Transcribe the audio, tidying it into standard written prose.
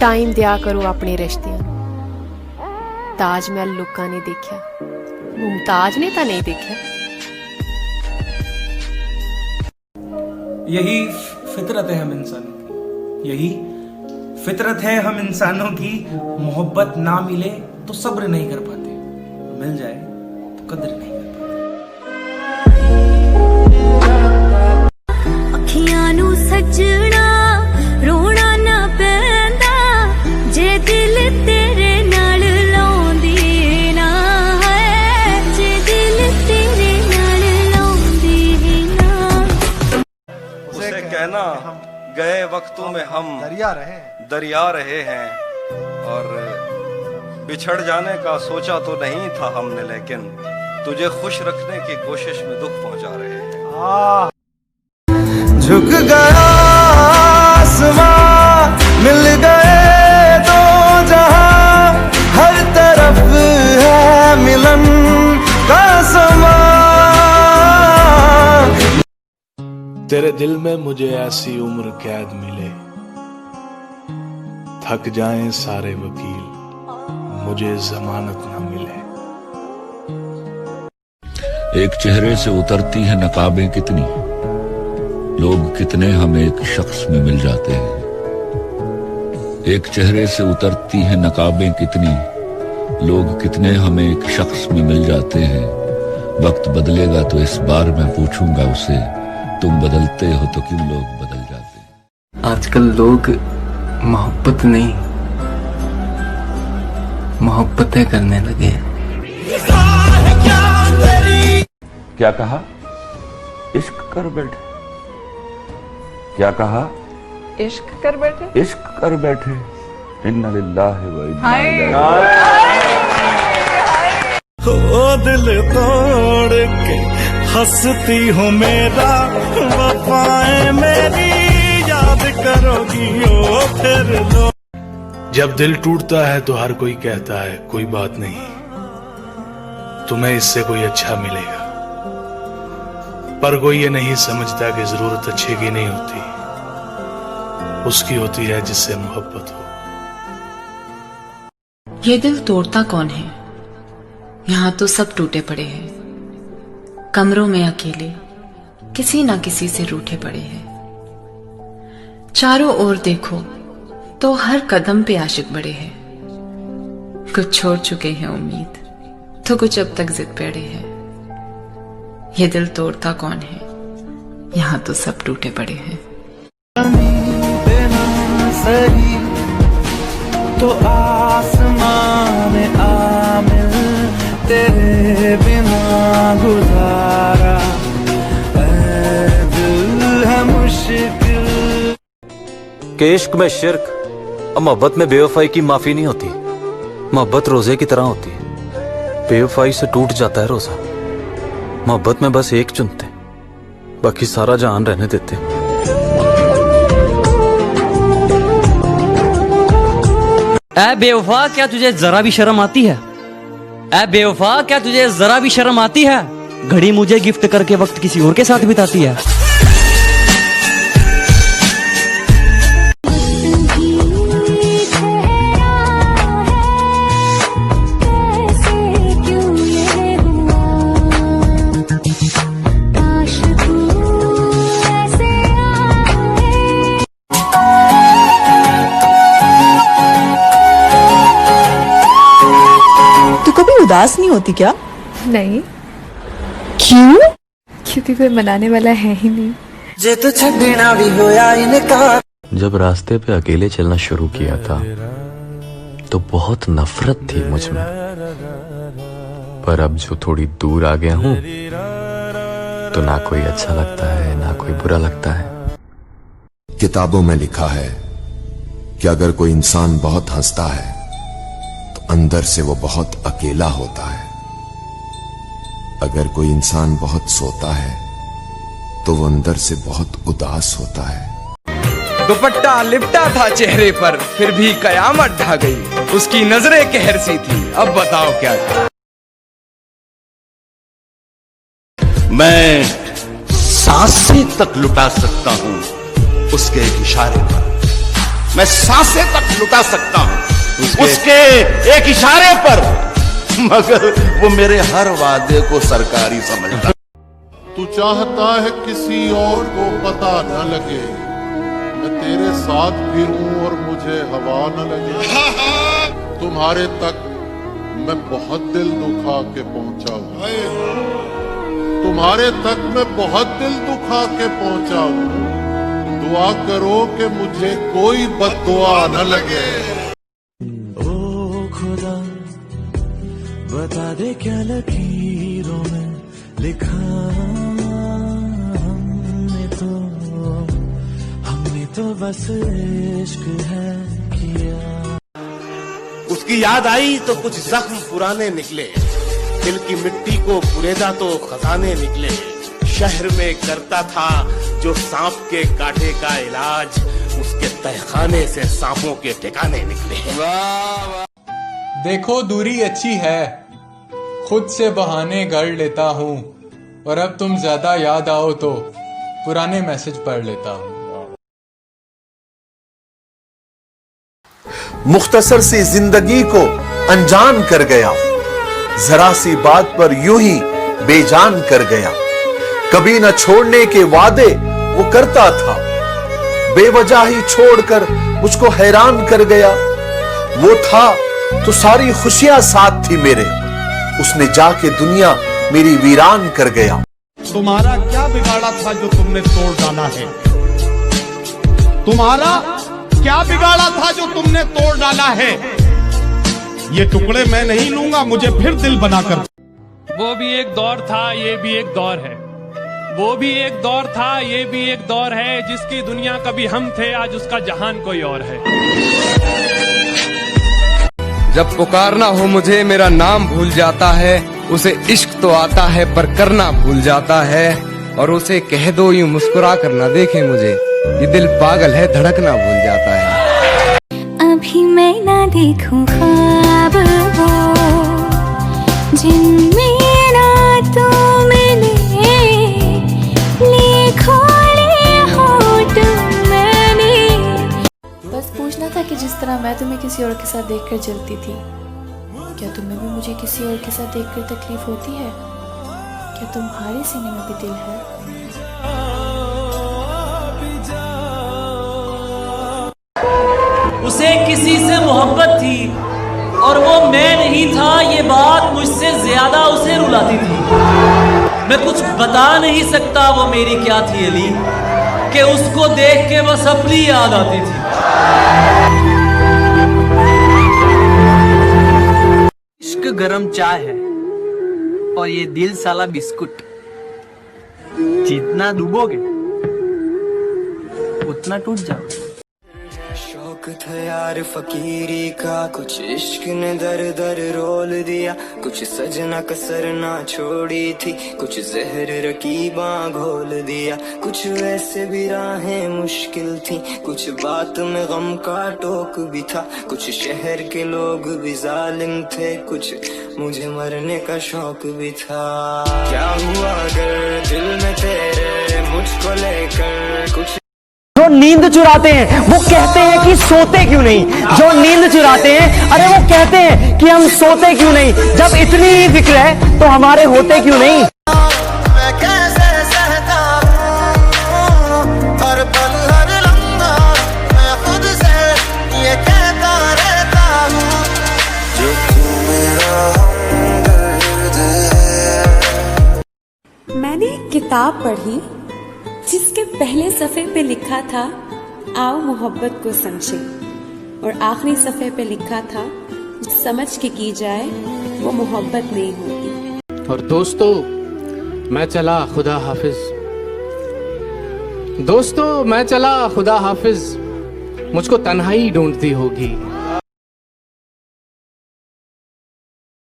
Time दिया करो अपने रिश्तियां। ताजमहल लोकां ने देखा, मुमताज ने तो नहीं देखा। यही फितरत है हम इंसानों की, यही फितरत है हम इंसानों की। मोहब्बत ना मिले तो सब्र नहीं कर पाते, मिल जाए तो कदर नहीं कर पाते। अखियां नू सजना रोना ना पैंदा, जे दिल तेरे नाल लाउंदी ना है, जे दिल तेरे नाल लाउंदी ना। उसे कहना गए वक्तों में हम दरिया रहे हैं, और बिछड़ जाने का सोचा तो नहीं था हमने, लेकिन तुझे खुश रखने की कोशिश में दुख पहुंचा रहे हैं। झुक गया आसमां, मिल गए दो जहां, हर तरफ है मिलन का समा। तेरे दिल में मुझे ऐसी उम्र कैद मिले, थक जाएं सारे वकील, मुझे जमानत न मिले। एक चेहरे से उतरती है नकाबें कितनी, लोग कितने हम एक शख्स में मिल जाते हैं। एक चेहरे से उतरती है नकाबें कितनी, लोग कितने हम एक शख्स में मिल जाते हैं। वक्त बदलेगा तो इस बार मैं पूछूंगा उसे, तुम बदलते हो तो क्यों लोग बदल जाते हैं। आजकल लोग मोहब्बत नहीं, मोहब्बतें करने लगे हैं। क्या कहा? इश्क कर बैठे। क्या कहा? इश्क कर बैठे। इश्क कर बैठे। इन्ना लिल्लाहि व इन्ना इलैहि। ओ दिल तोड़ के हंसती हो मेरा, वफाएं मेरी याद करोगी ओ फिर लो। जब दिल टूटता है तो हर कोई कहता है कोई बात नहीं, तुम्हें इससे कोई अच्छा मिलेगा, पर कोई ये नहीं समझता कि जरूरत अच्छे की नहीं होती, उसकी होती है जिससे मोहब्बत हो। ये दिल तोड़ता कौन है? यहाँ तो सब टूटे पड़े हैं, कमरों में अकेले किसी ना किसी से रूठे पड़े हैं। चारों ओर देखो तो हर कदम पे आशिक बड़े हैं। कुछ छोड़ चुके हैं उम्मीद, तो कुछ अब तक जिद पे अड़े हैं। ये दिल तोड़ता कौन है? यहाँ तो सब टूटे पड़े हैं। सही तो आसमान में आमिल, तेरे बिना गुजारा ऐ दिल है मुश्किल। कि इश्क में शिर्क और मोहब्बत में बेवफाई की माफी नहीं होती। मोहब्बत रोजे की तरह होती है, बेवफाई से टूट जाता है रोजा। मोहब्बत में बस एक चुनते, बाकी सारा जहान रहने देते। ऐ बेवफा, क्या तुझे जरा भी शर्म आती है? ऐ बेवफा, क्या तुझे जरा भी शर्म आती है? घड़ी मुझे गिफ्ट करके वक्त किसी और के साथ बिताती है। उदास नहीं होती क्या? नहीं। क्यों? क्योंकि कोई मनाने वाला है ही नहीं। जे तो छड़ना भी होया इनकार। जब रास्ते पे अकेले चलना शुरू किया था तो बहुत नफरत थी मुझ में, पर अब जो थोड़ी दूर आ गया हूँ तो ना कोई अच्छा लगता है ना कोई बुरा लगता है। किताबों में लिखा है कि अगर कोई इंसान बहुत हंसता है तो अंदर से वो बहुत अकेला होता है। अगर कोई इंसान बहुत सोता है तो वो अंदर से बहुत उदास होता है। दुपट्टा लिपटा था चेहरे पर, फिर भी कयामत ढा गई। उसकी नजरें कहर सी थी, अब बताओ क्या था। मैं सांसें तक लुटा सकता हूं उसके एक इशारे पर। मैं सांसें तक लुटा सकता हूं उसके एक इशारे पर, मगर वो मेरे हर वादे को सरकारी समझता। तू चाहता है किसी और को पता न लगे, मैं तेरे साथ फिरूं और मुझे हवा न लगे। तुम्हारे तक मैं बहुत दिल दुखा के पहुंचा हूं, तुम्हारे तक मैं बहुत दिल दुखा के पहुंचा हूं। दुआ करो कि मुझे कोई बद्दुआ न लगे। ओ खुदा बता दे क्या लकीरों में लिखा, हमने तो बस इश्क है किया। उसकी याद आई तो कुछ जख्म पुराने निकले, दिल की मिट्टी को कुरेदा तो खजाने निकले। शहर में करता था जो सांप के कांटे का इलाज, उसके तहखाने से सांपों के ठिकाने निकले। वाह वाह। देखो दूरी अच्छी है, खुद से बहाने गढ़ लेता हूँ, और अब तुम ज्यादा याद आओ तो पुराने मैसेज पढ़ लेता हूँ। मुख्तसर सी जिंदगी को अनजान कर गया, जरा सी बात पर यूं ही बेजान कर गया। कभी न छोड़ने के वादे वो करता था, बेवजह ही छोड़कर मुझको हैरान कर गया। वो था तो सारी खुशियां साथ थी मेरे, उसने जाके दुनिया मेरी वीरान कर गया। तुम्हारा क्या बिगाड़ा था जो तुमने तोड़ डाला है? तुम्हारा क्या बिगाड़ा था जो तुमने तोड़ डाला है? ये टुकड़े मैं नहीं लूंगा, मुझे फिर दिल बनाकर। वो भी एक दौर था, ये भी एक दौर है। वो भी एक दौर था, ये भी एक दौर है। जिसकी दुनिया कभी हम थे, आज उसका जहान कोई और है। जब पुकारना हो मुझे मेरा नाम भूल जाता है, उसे इश्क तो आता है पर करना भूल जाता है। और उसे कह दो यूं मुस्कुरा कर ना देखे मुझे, ये दिल पागल है धड़कना भूल जाता है। अभी मैं ना देखूं ख्वाब वो जिनमें ना तू मिले, खोले होठ मैंने। बस पूछना था कि जिस तरह मैं तुम्हें किसी और के साथ देखकर जलती थी, क्या तुम्हें भी मुझे किसी और के साथ देखकर तकलीफ होती है? क्या तुम्हारे सीने में भी दिल है? उसे किसी से मोहब्बत थी और वो मैं नहीं था, ये बात मुझसे ज्यादा उसे रुलाती थी। मैं कुछ बता नहीं सकता वो मेरी क्या थी अली, कि उसको देख के बस अपनी याद आती थी। इश्क गरम चाय है और ये दिल साला बिस्कुट, जितना डूबोगे उतना टूट जाओगे। शौक था यार फकीरी का, कुछ इश्क ने दर दर रोल दिया। कुछ सजना कसर ना छोड़ी थी, कुछ जहर रकीबा घोल दिया। कुछ वैसे भी राहें मुश्किल थी, कुछ बात में गम का टोक भी था। कुछ शहर के लोग भी जालिम थे, कुछ मुझे मरने का शौक भी था। क्या हुआ अगर दिल में तेरे मुझको लेकर कुछ। जो नींद चुराते हैं वो कहते हैं कि सोते क्यों नहीं। जो नींद चुराते हैं अरे वो कहते हैं कि हम सोते क्यों नहीं। जब इतनी ही फिक्र है तो हमारे होते क्यों नहीं। मैं कैसे सहता हूँ हर पल हर लम्हा, मैं खुद से ये कहता रहता हूँ जो तू मेरा हमदर्द है। मैंने एक किताब पढ़ी जिसके पहले सफ़े पे लिखा था आओ मोहब्बत को समझे, और आखिरी सफ़े पे लिखा था समझ के की जाए वो मोहब्बत नहीं होती। और दोस्तों मैं चला खुदा हाफिज, दोस्तों मैं चला खुदा हाफिज, मुझको तन्हाई ढूंढती होगी।